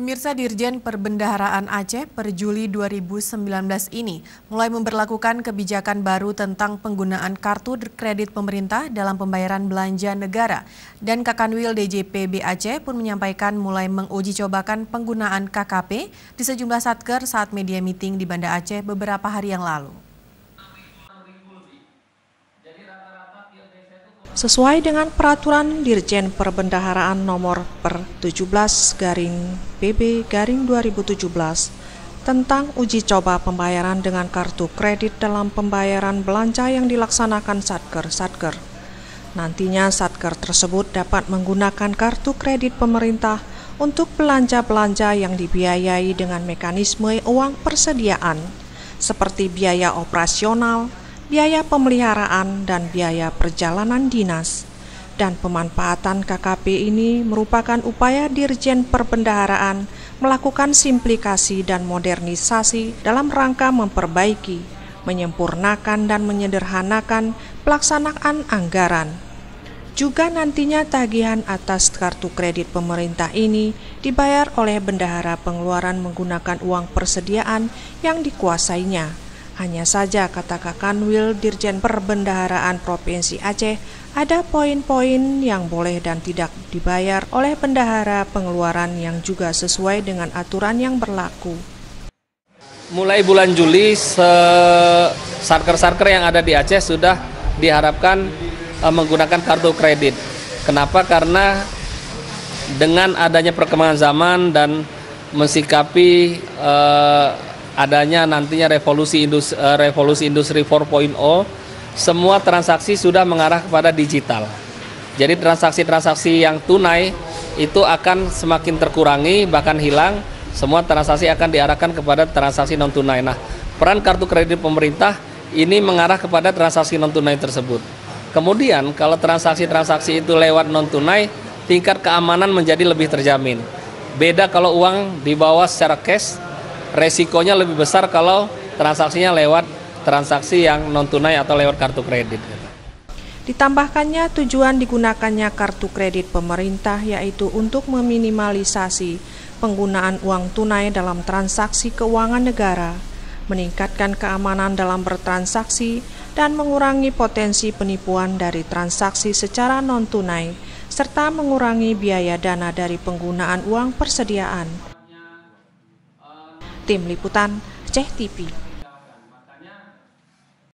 Pemirsa, Dirjen Perbendaharaan Aceh per Juli 2019 ini mulai memberlakukan kebijakan baru tentang penggunaan kartu kredit pemerintah dalam pembayaran belanja negara. Dan Kakanwil DJPB Aceh pun menyampaikan mulai menguji cobakan penggunaan KKP di sejumlah satker saat media meeting di Banda Aceh beberapa hari yang lalu. Sesuai dengan Peraturan Dirjen Perbendaharaan Nomor per 17/PB/2017 tentang uji coba pembayaran dengan kartu kredit dalam pembayaran belanja yang dilaksanakan satker. Nantinya satker tersebut dapat menggunakan kartu kredit pemerintah untuk belanja-belanja yang dibiayai dengan mekanisme uang persediaan, seperti biaya operasional, biaya pemeliharaan, dan biaya perjalanan dinas. Dan pemanfaatan KKP ini merupakan upaya Dirjen Perbendaharaan melakukan simplifikasi dan modernisasi dalam rangka memperbaiki, menyempurnakan, dan menyederhanakan pelaksanaan anggaran. Juga nantinya tagihan atas kartu kredit pemerintah ini dibayar oleh bendahara pengeluaran menggunakan uang persediaan yang dikuasainya. Hanya saja, kata Kakanwil Dirjen Perbendaharaan Provinsi Aceh, ada poin-poin yang boleh dan tidak dibayar oleh bendahara pengeluaran yang juga sesuai dengan aturan yang berlaku. Mulai bulan Juli, satker-satker yang ada di Aceh sudah diharapkan menggunakan kartu kredit. Kenapa? Karena dengan adanya perkembangan zaman dan mensikapi adanya nantinya revolusi industri 4.0, semua transaksi sudah mengarah kepada digital. Jadi transaksi-transaksi yang tunai itu akan semakin terkurangi, bahkan hilang. Semua transaksi akan diarahkan kepada transaksi non tunai. Nah, peran kartu kredit pemerintah ini mengarah kepada transaksi non tunai tersebut. Kemudian kalau transaksi-transaksi itu lewat non tunai, tingkat keamanan menjadi lebih terjamin. Beda kalau uang dibawa secara cash, resikonya lebih besar kalau transaksinya lewat transaksi yang non-tunai atau lewat kartu kredit. Ditambahkannya tujuan digunakannya kartu kredit pemerintah yaitu untuk meminimalisasi penggunaan uang tunai dalam transaksi keuangan negara, meningkatkan keamanan dalam bertransaksi, dan mengurangi potensi penipuan dari transaksi secara non-tunai, serta mengurangi biaya dana dari penggunaan uang persediaan. Tim Liputan Aceh TV.